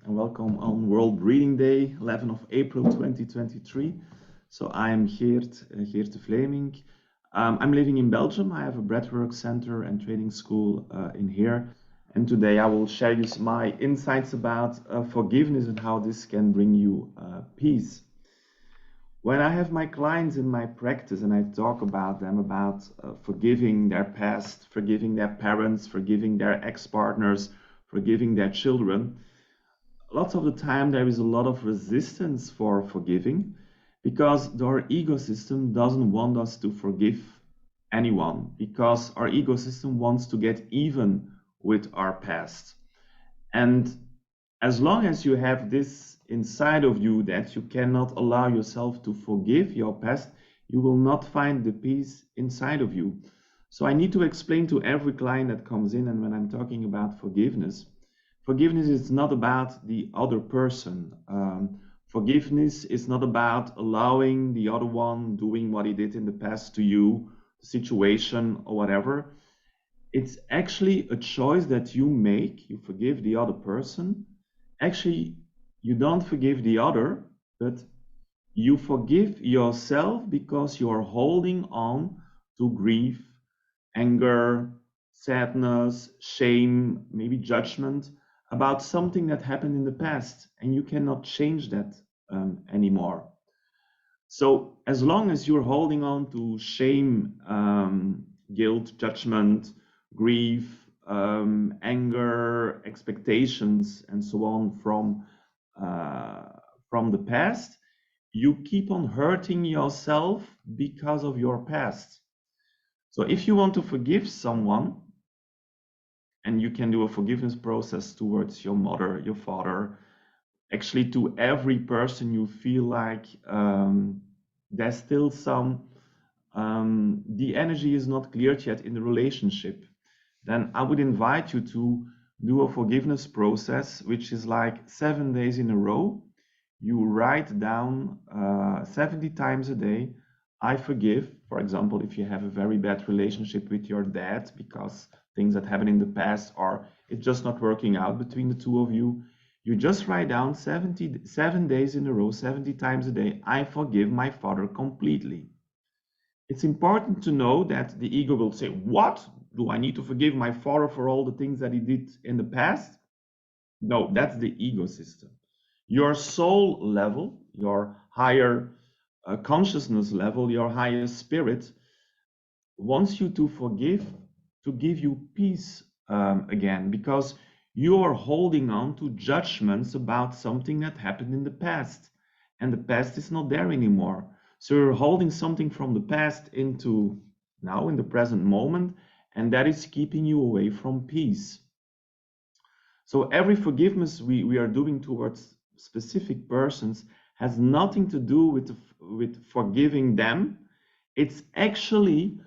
and welcome on World Reading Day, 11th of April 2023. So I'm Geert, Geert de Vleminck. I'm living in Belgium. I have a breathwork center and training school in here. And today I will share you my insights about forgiveness and how this can bring you peace. When I have my clients in my practice and I talk about them about forgiving their past, forgiving their parents, forgiving their ex-partners, forgiving their children, lots of the time there is a lot of resistance for forgiving because our ego system doesn't want us to forgive anyone, because our ego system wants to get even with our past. And as long as you have this inside of you that you cannot allow yourself to forgive your past, you will not find the peace inside of you. So I need to explain to every client that comes in, and when I'm talking about forgiveness, forgiveness is not about the other person. Forgiveness is not about allowing the other one doing what he did in the past to you, the situation or whatever. It's actually a choice that you make. You forgive the other person. Actually, you don't forgive the other, but you forgive yourself because you are holding on to grief, anger, sadness, shame, maybe judgment about something that happened in the past, and you cannot change that anymore. So as long as you're holding on to shame, guilt, judgment, grief, anger, expectations, and so on from the past, you keep on hurting yourself because of your past. So if you want to forgive someone, and you can do a forgiveness process towards your mother, your father, actually to every person you feel like there's still some, the energy is not cleared yet in the relationship, then I would invite you to do a forgiveness process, which is like 7 days in a row. You write down 70 times a day, I forgive. For example, if you have a very bad relationship with your dad because things that happened in the past or it's just not working out between the two of you, you just write down 7 days in a row, 70 times a day, I forgive my father completely. It's important to know that the ego will say, what? Do I need to forgive my father for all the things that he did in the past? No, that's the ego system. Your soul level, your higher consciousness level, your higher spirit wants you to forgive, to give you peace again, because you are holding on to judgments about something that happened in the past, and the past is not there anymore. So you're holding something from the past into now in the present moment, and that is keeping you away from peace. So every forgiveness we are doing towards specific persons has nothing to do with forgiving them. It's actually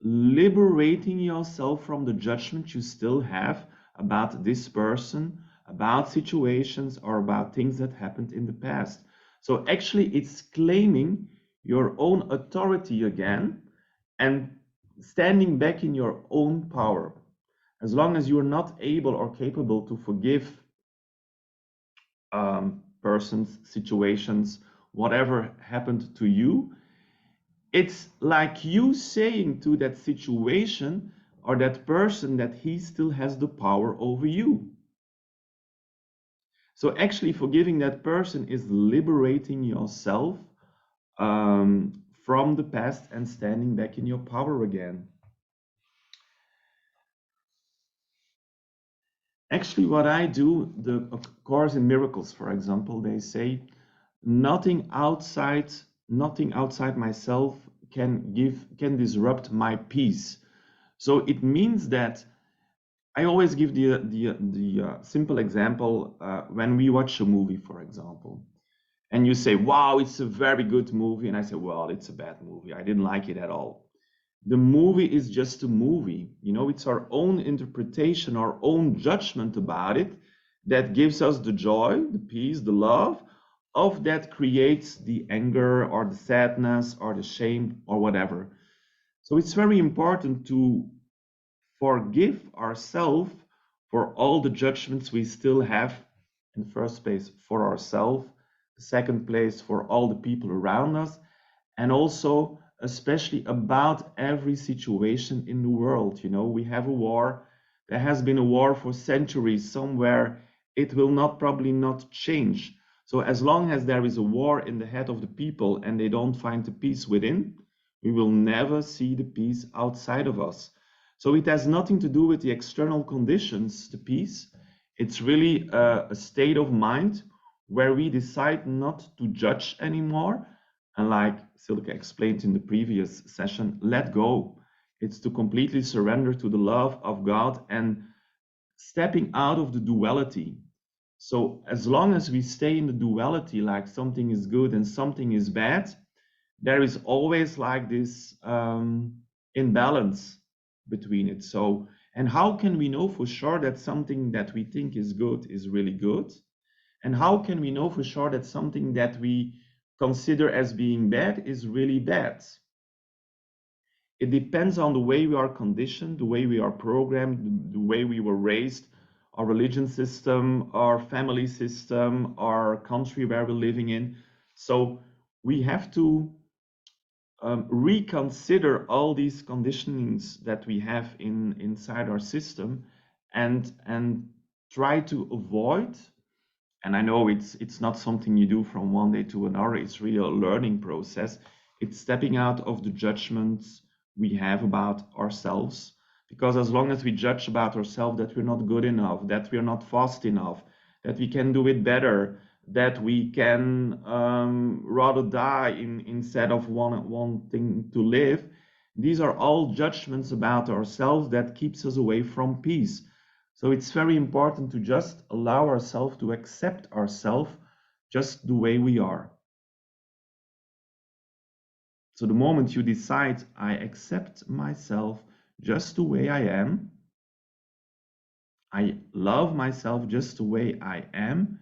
liberating yourself from the judgment you still have about this person, about situations, or about things that happened in the past. So actually it's claiming your own authority again and standing back in your own power. As long as you are not able or capable to forgive persons, situations, whatever happened to you, it's like you saying to that situation or that person that he still has the power over you. So actually forgiving that person is liberating yourself from the past and standing back in your power again. Actually, what I do, the Course in Miracles, for example, they say nothing outside myself can disrupt my peace. So it means that I always give the simple example when we watch a movie, for example, and you say, wow, it's a very good movie, and I say, well, it's a bad movie, I didn't like it at all. The movie is just a movie, you know, it's our own interpretation, our own judgment about it that gives us the joy, the peace, the love of that creates the anger or the sadness or the shame or whatever. So it's very important to forgive ourselves for all the judgments we still have in the first place for ourselves, the second place for all the people around us, and also especially about every situation in the world. You know, we have a war. There has been a war for centuries somewhere. It will not probably not change. So as long as there is a war in the head of the people and they don't find the peace within, we will never see the peace outside of us. So it has nothing to do with the external conditions, the peace. It's really a state of mind where we decide not to judge anymore. And like Silke explained in the previous session, let go. It's to completely surrender to the love of God and stepping out of the duality. So as long as we stay in the duality, like something is good and something is bad, there is always like this imbalance between it. So, and how can we know for sure that something that we think is good is really good? And how can we know for sure that something that we consider as being bad is really bad? It depends on the way we are conditioned, the way we are programmed, the way we were raised, our religion system, our family system, our country where we're living in. So we have to reconsider all these conditionings that we have inside our system and try to avoid, and I know it's not something you do from one day to another, it's really a learning process. It's stepping out of the judgments we have about ourselves, because as long as we judge about ourselves that we're not good enough, that we're not fast enough, that we can do it better, that we can rather die instead of wanting to live, these are all judgments about ourselves that keeps us away from peace. So it's very important to just allow ourselves to accept ourselves just the way we are. So the moment you decide, I accept myself just the way I am, I love myself just the way I am,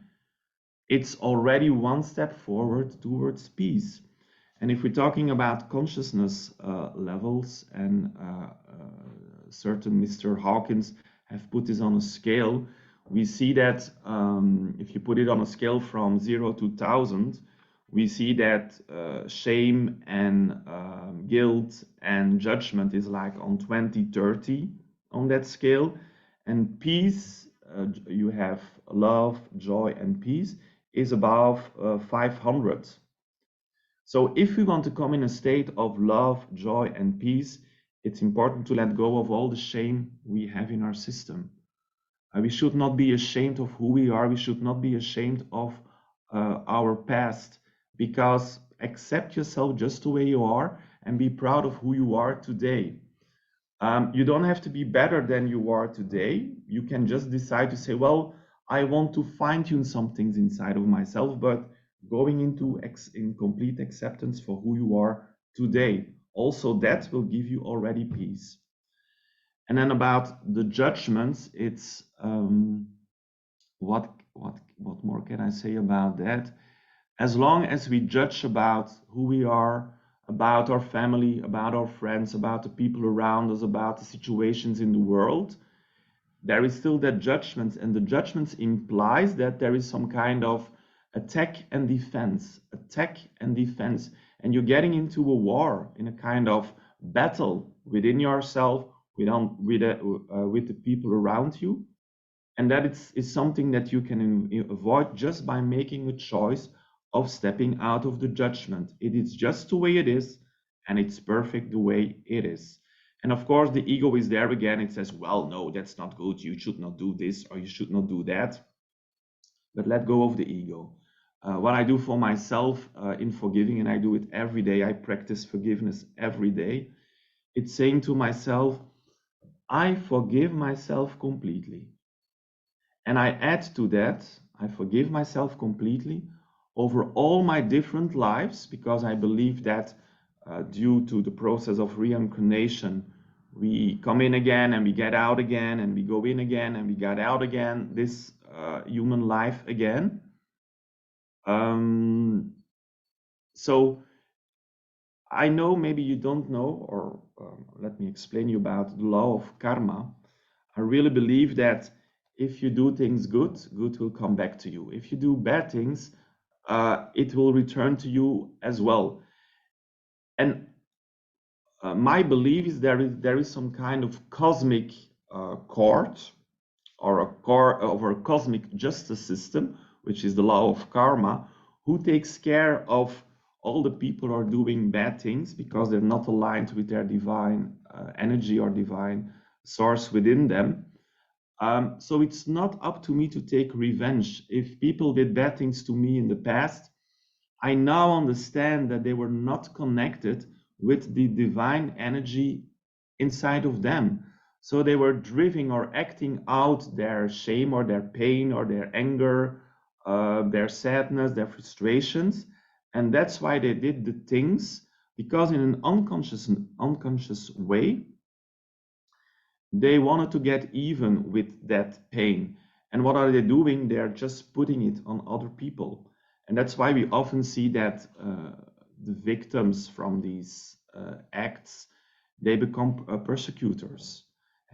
it's already one step forward towards peace. And if we're talking about consciousness levels, and certain Mr. Hawkins have put this on a scale, we see that if you put it on a scale from 0 to 1,000, we see that shame and guilt and judgment is like on 20, 30 on that scale. And peace, you have love, joy, and peace is above 500. So if we want to come in a state of love, joy, and peace, it's important to let go of all the shame we have in our system. We should not be ashamed of who we are. We should not be ashamed of our past, because accept yourself just the way you are and be proud of who you are today. You don't have to be better than you are today. You can just decide to say, well, I want to fine-tune some things inside of myself, but going into in complete acceptance for who you are today. Also, that will give you already peace. And then about the judgments, it's what more can I say about that? As long as we judge about who we are, about our family, about our friends, about the people around us, about the situations in the world, there is still that judgment, and the judgment implies that there is some kind of attack and defense, and you're getting into a war, in a kind of battle within yourself, with the people around you, and that is something that you can avoid just by making a choice of stepping out of the judgment. It is just the way it is, and it's perfect the way it is. And of course, the ego is there again. It says, well, no, that's not good. You should not do this, or you should not do that. But let go of the ego. What I do for myself in forgiving, and I do it every day, I practice forgiveness every day. It's saying to myself, I forgive myself completely. And I add to that, I forgive myself completely over all my different lives, because I believe that due to the process of reincarnation, we come in again and we get out again, and we go in again and we get out again, this human life again. So I know maybe you don't know, or let me explain you about the law of karma. I really believe that if you do things good, good will come back to you. If you do bad things, it will return to you as well. And my belief is there is some kind of cosmic court, or a cosmic justice system, which is the law of karma, who takes care of all the people who are doing bad things because they're not aligned with their divine energy or divine source within them. So it's not up to me to take revenge. If people did bad things to me in the past, I now understand that they were not connected with the divine energy inside of them. So they were driven or acting out their shame or their pain or their anger, their sadness, their frustrations. And that's why they did the things, because in an unconscious way, they wanted to get even with that pain. And what are they doing? They're just putting it on other people. And that's why we often see that the victims from these acts, they become persecutors.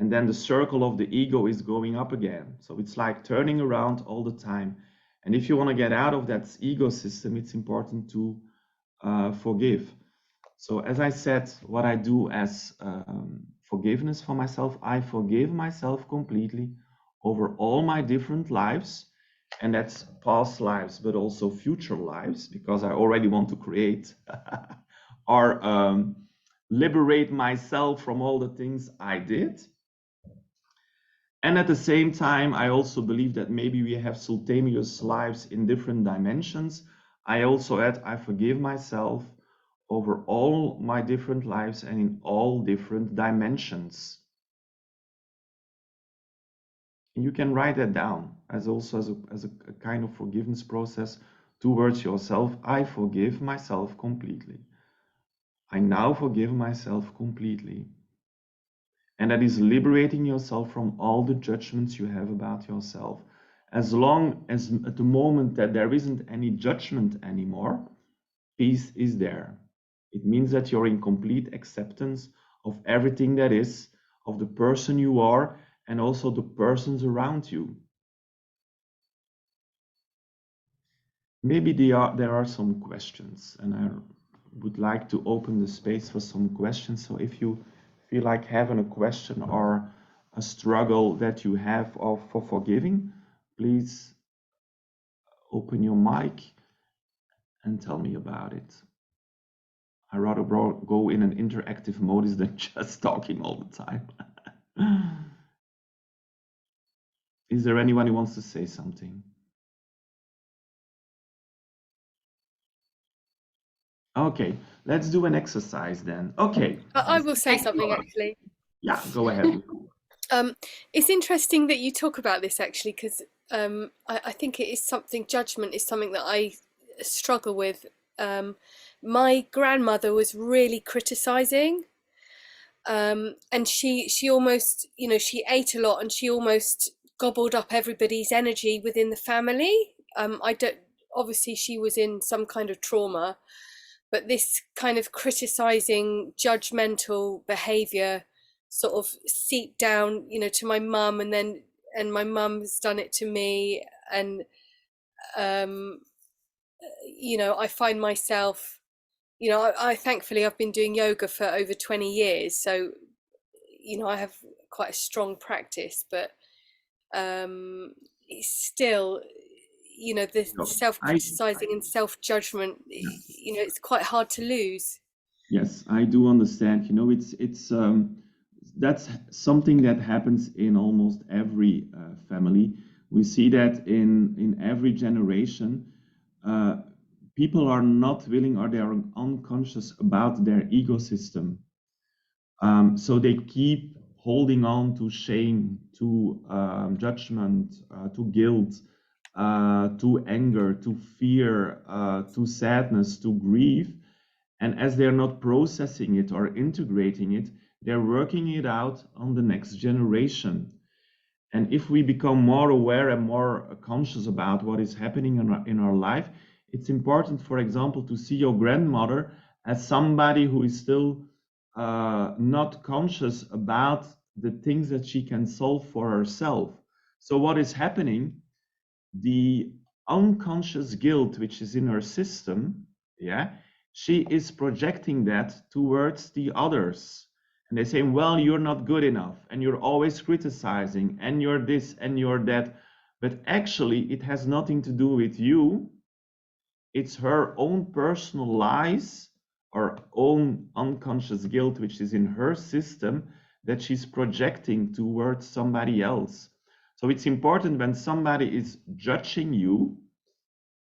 And then the circle of the ego is going up again. So it's like turning around all the time. And if you want to get out of that ego system, it's important to forgive. So as I said, what I do as forgiveness for myself, I forgive myself completely over all my different lives. And that's past lives, but also future lives, because I already want to create or liberate myself from all the things I did. And at the same time, I also believe that maybe we have simultaneous lives in different dimensions. I also add, I forgive myself over all my different lives and in all different dimensions. And you can write that down as a kind of forgiveness process towards yourself. I forgive myself completely. I now forgive myself completely. And that is liberating yourself from all the judgments you have about yourself. As long as at the moment that there isn't any judgment anymore, peace is there. It means that you're in complete acceptance of everything that is, of the person you are, and also the persons around you. Maybe there are some questions, and I would like to open the space for some questions. So if you feel like having a question or a struggle that you have for forgiving, please open your mic and tell me about it. I rather go in an interactive mode than just talking all the time. Is there anyone who wants to say something? Okay, let's do an exercise then. Okay. I will say something actually. Yeah, go ahead. It's interesting that you talk about this actually, because I think it is something, judgment is something that I struggle with. My grandmother was really criticizing, and she almost, she ate a lot and she almost gobbled up everybody's energy within the family. I don't, obviously she was in some kind of trauma, but this kind of criticizing, judgmental behavior sort of seeped down, to my mum, and my mum's done it to me. And I find myself, I thankfully I've been doing yoga for over 20 years, so I have quite a strong practice, but it's still, the self-criticizing and self-judgment, it's quite hard to lose. Yes, I do understand. It's that's something that happens in almost every family. We see that in every generation. People are not willing, or they are unconscious about their ego system. So they keep holding on to shame, to judgment, to guilt, to anger, to fear, to sadness, to grief. And as they're not processing it or integrating it, they're working it out on the next generation. And if we become more aware and more conscious about what is happening in our life, it's important, for example, to see your grandmother as somebody who is still not conscious about the things that she can solve for herself. So what is happening? The unconscious guilt which is in her system, yeah, she is projecting that towards the others. And they say, well, you're not good enough, and you're always criticizing, and you're this and you're that. But actually, it has nothing to do with you. It's her own personal lies or own unconscious guilt, which is in her system, that she's projecting towards somebody else. So it's important when somebody is judging you,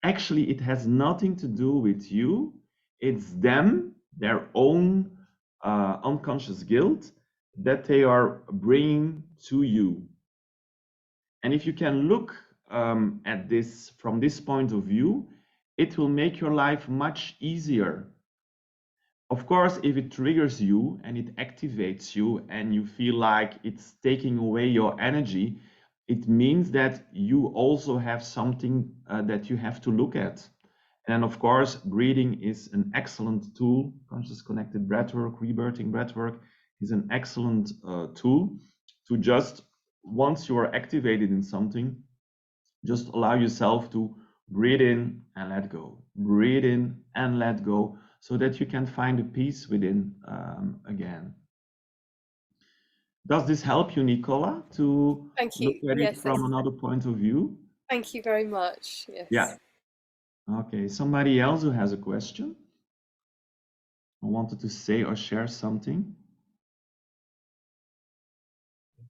actually, it has nothing to do with you. It's them, their own unconscious guilt that they are bringing to you. And if you can look at this from this point of view, it will make your life much easier. Of course, if it triggers you and it activates you and you feel like it's taking away your energy, it means that you also have something that you have to look at. And of course, breathing is an excellent tool. Conscious connected breathwork, rebirthing breathwork is an excellent tool to just, once you are activated in something, just allow yourself to breathe in and let go. Breathe in and let go so that you can find a peace within again. Does this help you, Nicola, to Thank look you. at it Yes, from another point of view? thank you very much. Yeah. Yes. Okay. Somebody else who has a question or wanted to say or share something?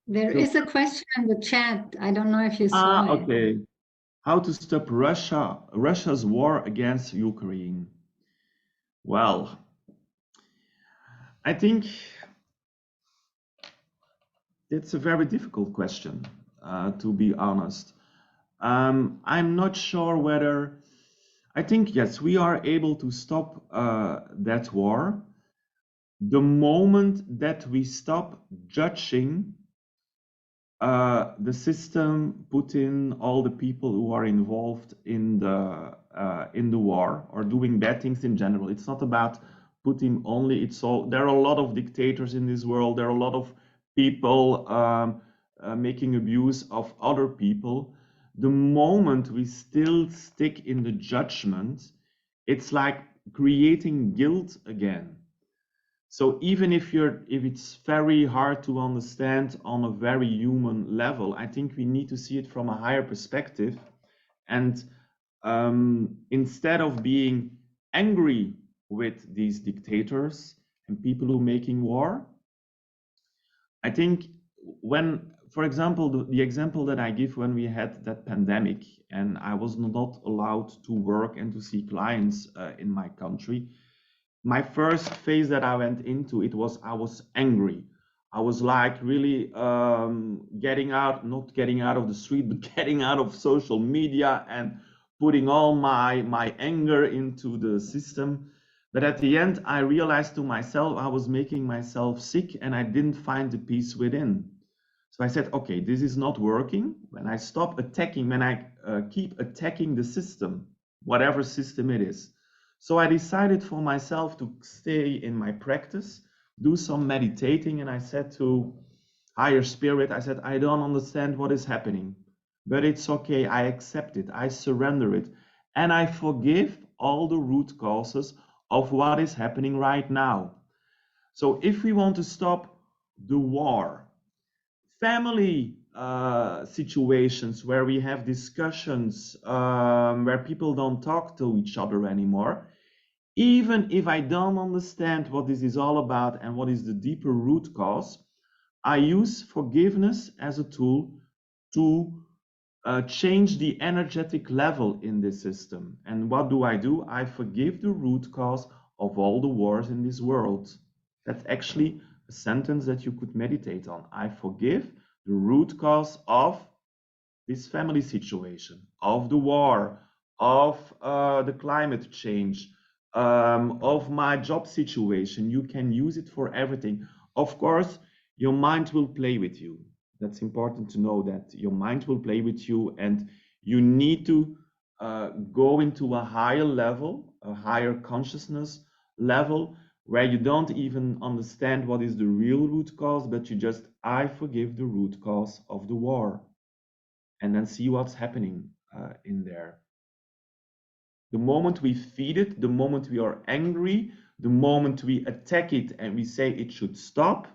There is a question in the chat. I don't know if you saw it. Okay. How to stop Russia's war against Ukraine? Well, I think it's a very difficult question, to be honest. I'm not sure whether, I think, yes, we are able to stop that war the moment that we stop judging the system, Putin, all the people who are involved in the war or doing bad things in general. It's not about Putin only. It's all. There are a lot of dictators in this world. There are a lot of people making abuse of other people. The moment we still stick in the judgment, it's like creating guilt again. So even if it's very hard to understand on a very human level, I think we need to see it from a higher perspective. And instead of being angry with these dictators and people who are making war, I think when, for example, the example that I give when we had that pandemic and I was not allowed to work and to see clients in my country, my first phase that I went into, I was angry. I was like really not getting out of the street, but getting out of social media and putting all my anger into the system. But at the end, I realized to myself, I was making myself sick and I didn't find the peace within. So I said, okay, this is not working. When I stop attacking, when I keep attacking the system, whatever system it is. So I decided for myself to stay in my practice, do some meditating, and I said to higher spirit, I said, I don't understand what is happening, but it's okay. I accept it. I surrender it. And I forgive all the root causes of what is happening right now. So if we want to stop the war, family situations where we have discussions where people don't talk to each other anymore, even if I don't understand what this is all about and what is the deeper root cause, I use forgiveness as a tool to change the energetic level in this system. And what do? I forgive the root cause of all the wars in this world. That's actually a sentence that you could meditate on. I forgive the root cause of this family situation, of the war, of the climate change, of my job situation. You can use it for everything. Of course, your mind will play with you. That's important to know, that your mind will play with you, and you need to go into a higher level, a higher consciousness level, where you don't even understand what is the real root cause, but you just, I forgive the root cause of the war. and then see what's happening in there. The moment we feed it, the moment we are angry, the moment we attack it and we say it should stop,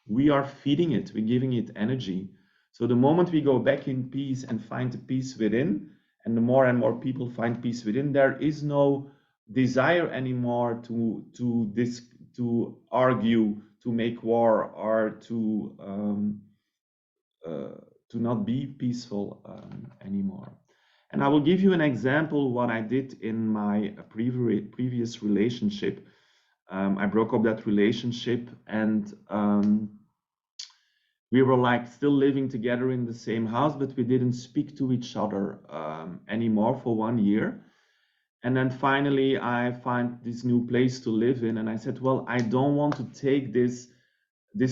we are feeding it, we're giving it energy. So the moment we go back in peace and find the peace within, and the more and more people find peace within, there is no desire anymore to argue, to make war, or to not be peaceful anymore. And I will give you an example what I did in my previous relationship. I broke up that relationship, and we were like still living together in the same house, but we didn't speak to each other anymore for 1 year. And then finally I find this new place to live in, and I said, well, I don't want to take this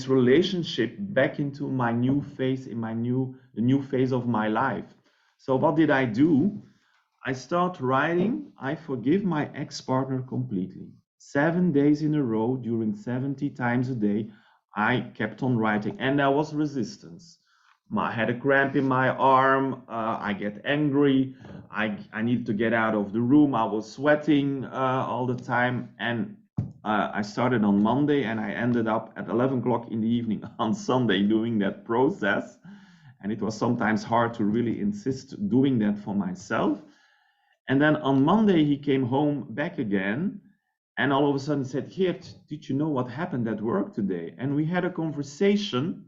relationship back into my new phase, in the new phase of my life. So what did I do? I start writing, I forgive my ex-partner completely. 7 days in a row, during 70 times a day, I kept on writing, and there was resistance. I had a cramp in my arm, I get angry, I needed to get out of the room, I was sweating all the time, and I started on Monday, and I ended up at 11 o'clock in the evening on Sunday doing that process. And it was sometimes hard to really insist doing that for myself. And then on Monday, he came home back again, and all of a sudden said, Geert, did you know what happened at work today? And we had a conversation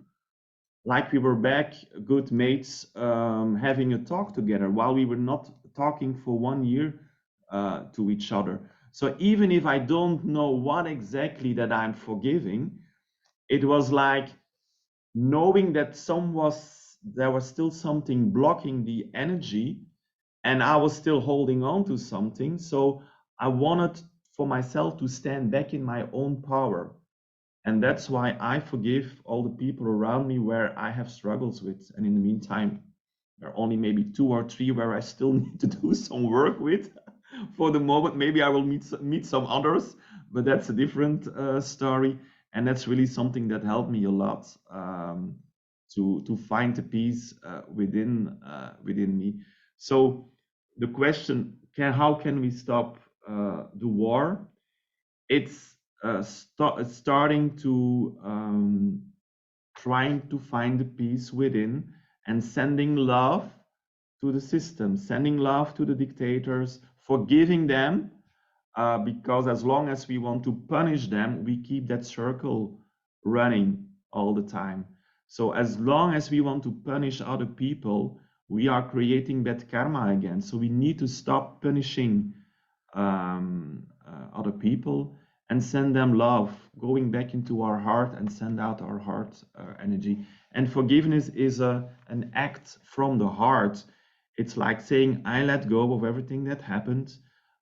like we were back, good mates, having a talk together, while we were not talking for 1 year to each other. So even if I don't know what exactly that I'm forgiving, it was like knowing that there was still something blocking the energy, and I was still holding on to something. So I wanted for myself to stand back in my own power. And that's why I forgive all the people around me where I have struggles with. And in the meantime, there are only maybe 2 or 3 where I still need to do some work with. For the moment, maybe I will meet some others, but that's a different story. And that's really something that helped me a lot to find the peace within me. So the question, how can we stop the war? It's starting to trying to find the peace within, and sending love to the system, sending love to the dictators, forgiving them, because as long as we want to punish them, we keep that circle running all the time. So as long as we want to punish other people, we are creating bad karma again. So we need to stop punishing other people and send them love, going back into our heart and send out our heart energy. And forgiveness is an act from the heart. It's like saying, I let go of everything that happened.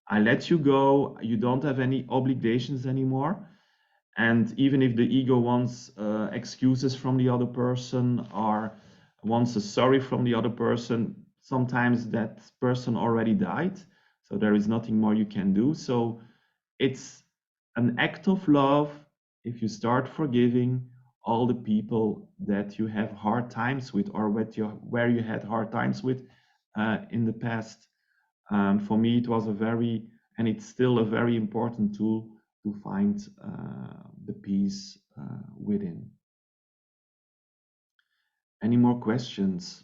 I let you go. You don't have any obligations anymore. And even if the ego wants excuses from the other person, or wants a sorry from the other person, sometimes that person already died. So there is nothing more you can do. So it's an act of love if you start forgiving all the people that you have hard times with, or where you had hard times with in the past. For me, it was and it's still a very important tool to find the peace within. Any more questions?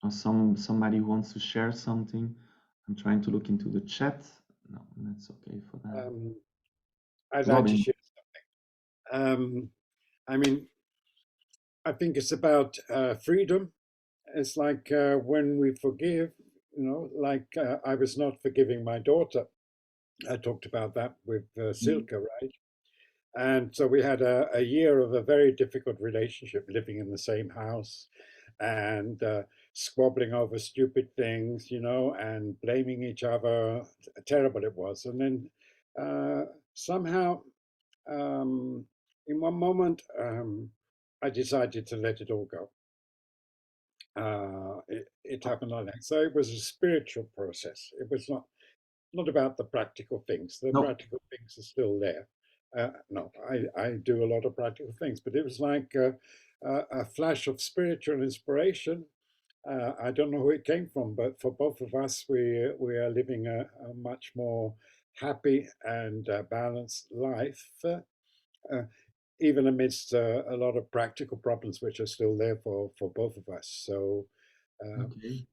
Or somebody who wants to share something? I'm trying to look into the chat. No, that's okay for that. I'd like to share something. I mean, I think it's about freedom. It's like when we forgive, like I was not forgiving my daughter. I talked about that with Silke, right? And so we had a year of a very difficult relationship, living in the same house and squabbling over stupid things, and blaming each other. Terrible it was. And then somehow, in one moment, I decided to let it all go. It happened like that. So it was a spiritual process. It was not about the practical things. The practical things are still there. No, I do a lot of practical things, but it was like a flash of spiritual inspiration I don't know who it came from, but for both of us, we are living a much more happy and balanced life, even amidst a lot of practical problems which are still there for both of us. So Okay.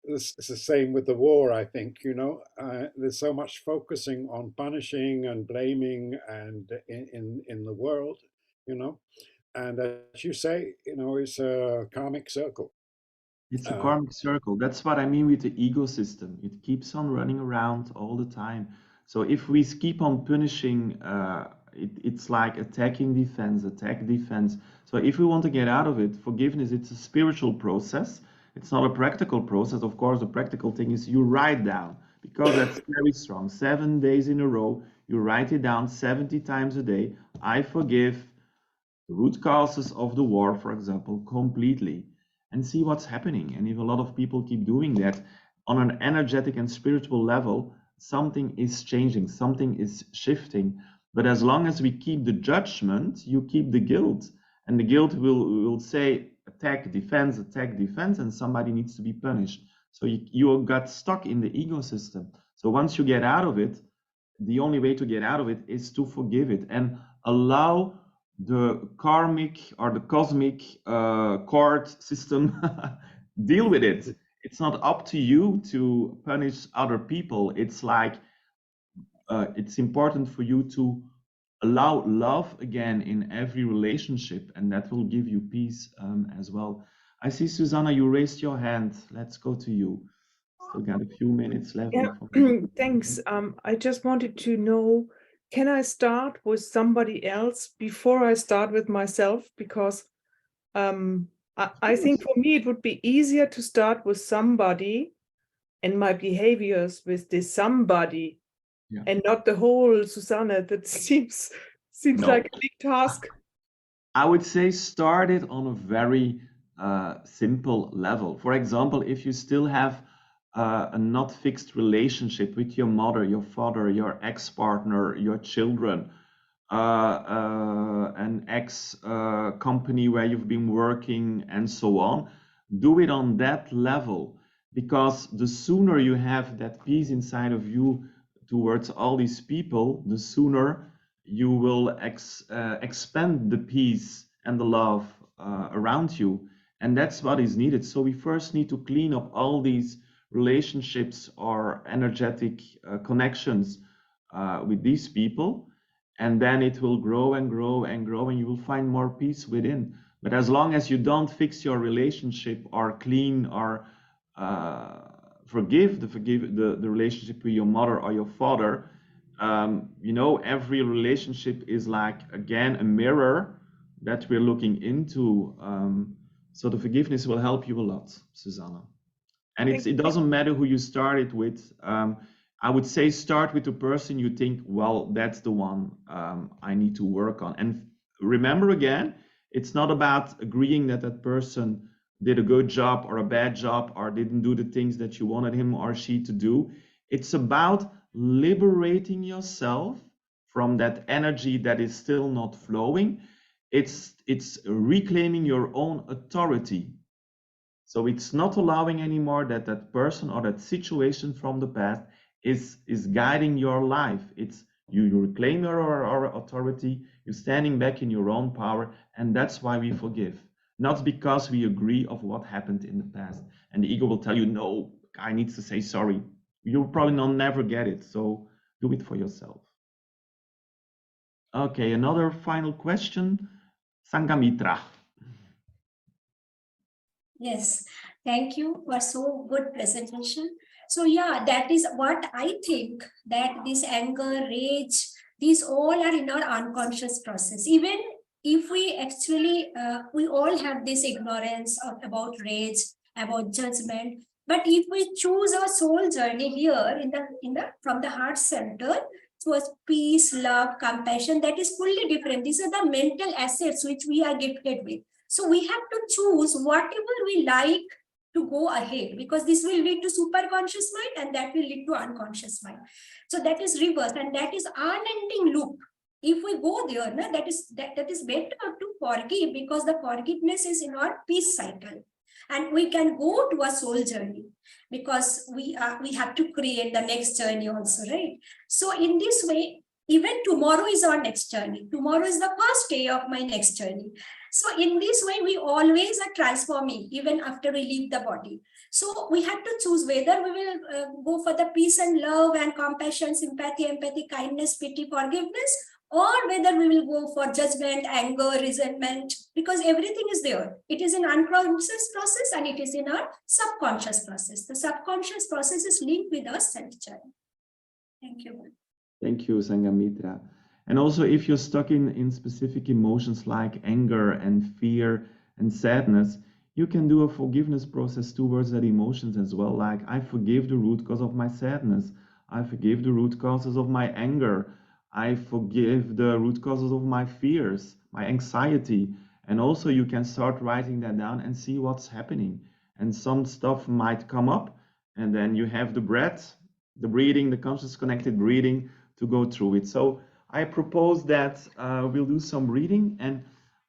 it's the same with the war, I think. There's so much focusing on punishing and blaming and in the world, you know. And as you say, it's a karmic circle. It's a Uh, karmic circle. That's what I mean with the ego system. It keeps on running around all the time. So if we keep on punishing, it's like attacking defense, attack defense. So if we want to get out of it, forgiveness, it's a spiritual process. It's not a practical process. Of course, the practical thing is you write down, because that's very strong. 7 days in a row, you write it down 70 times a day. I forgive the root causes of the war, for example, completely, and see what's happening. And if a lot of people keep doing that on an energetic and spiritual level, something is changing, something is shifting. But as long as we keep the judgment, you keep the guilt, and the guilt will say attack, defense, and somebody needs to be punished. So you got stuck in the ego system. So once you get out of it, the only way to get out of it is to forgive it and allow the karmic or the cosmic court system deal with it. It's not up to you to punish other people. It's like it's important for you to allow love again in every relationship, and that will give you peace as well. I see, Susanna, you raised your hand. Let's go to you. Still got a few minutes left Yeah, before. thanks. I just wanted to know, can I start with somebody else before I start with myself? Because I think for me it would be easier to start with somebody and my behaviors with this somebody, Yeah. and not the whole Susanna. That seems No. like a big task. I would say start it on a very simple level. For example, if you still have a not fixed relationship with your mother, your father, your ex-partner, your children, an ex company where you've been working, and so on, do it on that level, because the sooner you have that peace inside of you towards all these people, the sooner you will expand the peace and the love around you. And that's what is needed. So we first need to clean up all these relationships or energetic connections with these people, and then it will grow and grow and grow, and you will find more peace within. But as long as you don't fix your relationship or clean or forgive the relationship with your mother or your father, every relationship is like, again, a mirror that we're looking into. So the forgiveness will help you a lot, Susanna. And it doesn't matter who you started with. I would say start with the person you think, well, that's the one I need to work on. And remember, again, it's not about agreeing that that person did a good job or a bad job or didn't do the things that you wanted him or she to do. It's about liberating yourself from that energy that is still not flowing. It's reclaiming your own authority. So it's not allowing anymore that that person or that situation from the past is guiding your life. It's you reclaim your authority, you're standing back in your own power, and that's why we forgive. Not because we agree of what happened in the past. And the ego will tell you, no, I need to say sorry. You'll probably never get it. So do it for yourself. Okay, another final question. Sangamitra. Yes, thank you for so good presentation. So yeah, that is what I think, that this anger, rage, these all are in our unconscious process. Even if we actually, we all have this ignorance about rage, about judgment. But if we choose our soul journey here from the heart center towards peace, love, compassion, that is fully different. These are the mental assets which we are gifted with. So we have to choose whatever we like to go ahead, because this will lead to superconscious mind and that will lead to unconscious mind. So that is reverse, and that is unending loop. If we go there, that is better to forgive, because the forgiveness is in our peace cycle. And we can go to a soul journey because we have to create the next journey also, right? So in this way, even tomorrow is our next journey. Tomorrow is the first day of my next journey. So in this way, we always are transforming even after we leave the body. So we have to choose whether we will go for the peace and love and compassion, sympathy, empathy, kindness, pity, forgiveness, or whether we will go for judgment, anger, resentment, because everything is there. It is an unconscious process and it is in our subconscious process. The subconscious process is linked with our self-journey. Thank you. Thank you, Sangamitra. And also, if you're stuck in specific emotions like anger and fear and sadness, you can do a forgiveness process towards that emotions as well. Like, I forgive the root cause of my sadness. I forgive the root causes of my anger. I forgive the root causes of my fears, my anxiety. And also, you can start writing that down and see what's happening. And some stuff might come up, and then you have the breath, the breathing, the conscious connected breathing to go through it. So I propose that we'll do some reading, and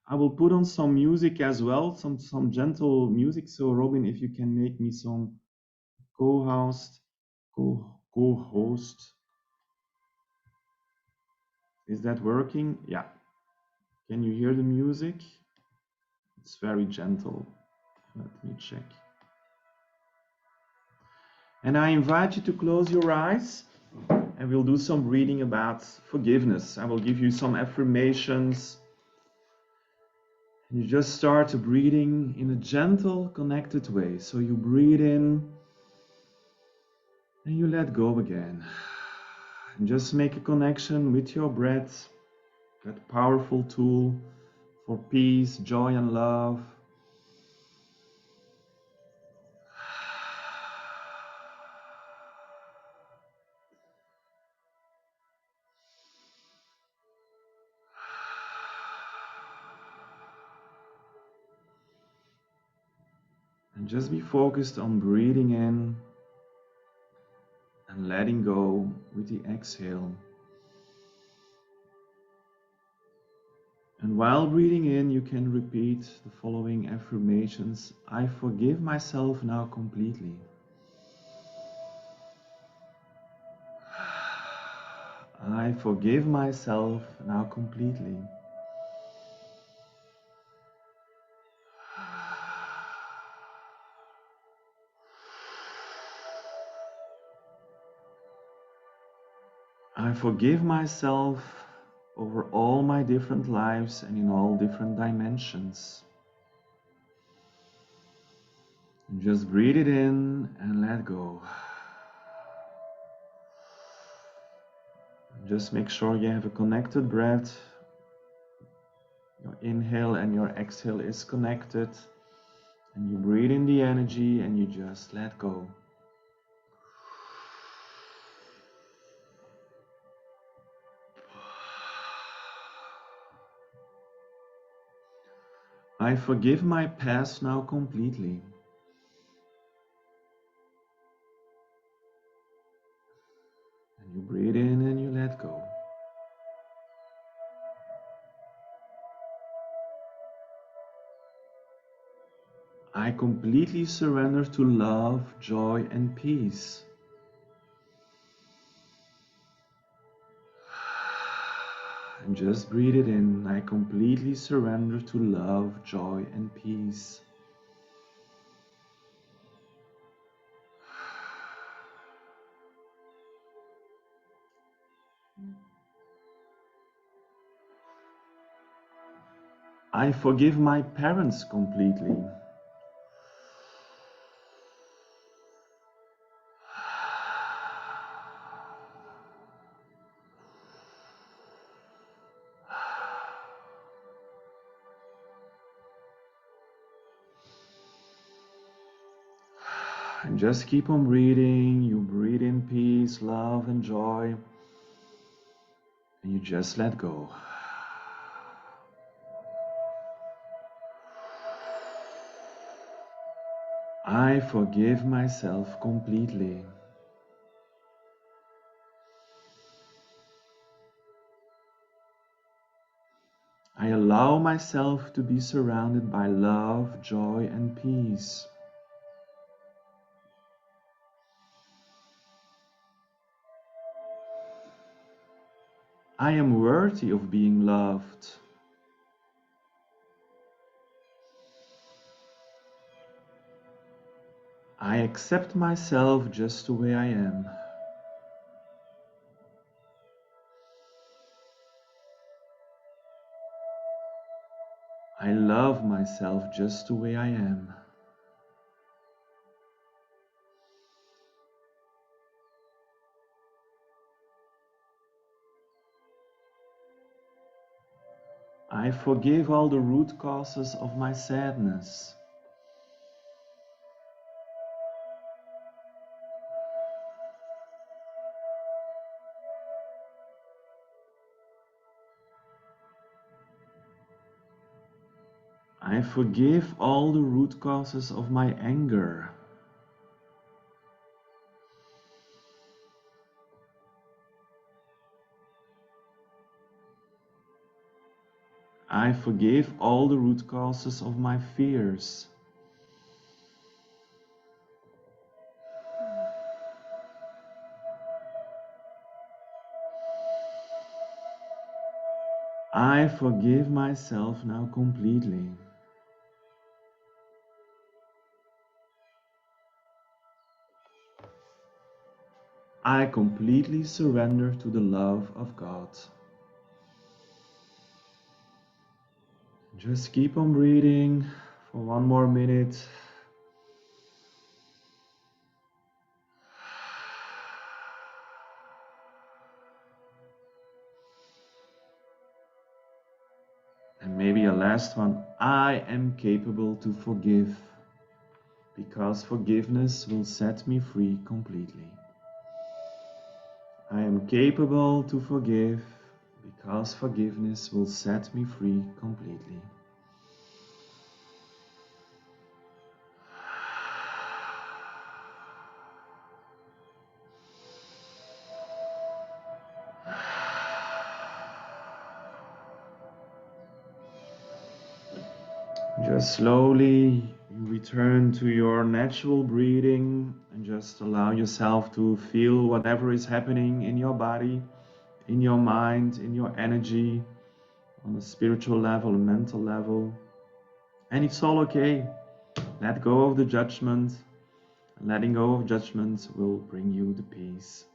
I will put on some music as well, some gentle music. So Robin, if you can make me some co-host. Is that working? Yeah. Can you hear the music? It's very gentle. Let me check. And I invite you to close your eyes, and we'll do some reading about forgiveness. I will give you some affirmations. You just start breathing in a gentle, connected way. So you breathe in and you let go again. And just make a connection with your breath, that powerful tool for peace, joy, and love. And just be focused on breathing in and letting go with the exhale. And while breathing in, you can repeat the following affirmations. I forgive myself now completely. I forgive myself now completely. I forgive myself over all my different lives and in all different dimensions. And just breathe it in and let go. Just make sure you have a connected breath. Your inhale and your exhale is connected. And you breathe in the energy and you just let go. I forgive my past now completely. And you breathe in and you let go. I completely surrender to love, joy, and peace. And just breathe it in. I completely surrender to love, joy, and peace. I forgive my parents completely. And just keep on breathing. You breathe in peace, love, and joy. And you just let go. I forgive myself completely. I allow myself to be surrounded by love, joy, and peace. I am worthy of being loved. I accept myself just the way I am. I love myself just the way I am. I forgive all the root causes of my sadness. I forgive all the root causes of my anger. I forgive all the root causes of my fears. I forgive myself now completely. I completely surrender to the love of God. Just keep on breathing for one more minute. And maybe a last one. I am capable to forgive, because forgiveness will set me free completely. I am capable to forgive, because forgiveness will set me free completely. Just slowly you return to your natural breathing and just allow yourself to feel whatever is happening in your body, in your mind, in your energy, on a spiritual level, a mental level. And it's all okay. Let go of the judgment. Letting go of judgment will bring you the peace.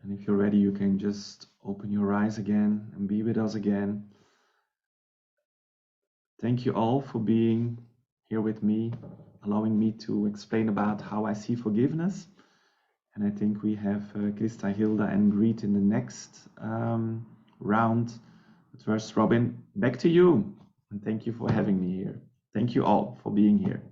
And if you're ready, you can just open your eyes again and be with us again. Thank you all for being here with me, allowing me to explain about how I see forgiveness. And I think we have Krista, Hilda, and Geert in the next round. But first, Robin, back to you. And thank you for having me here. Thank you all for being here.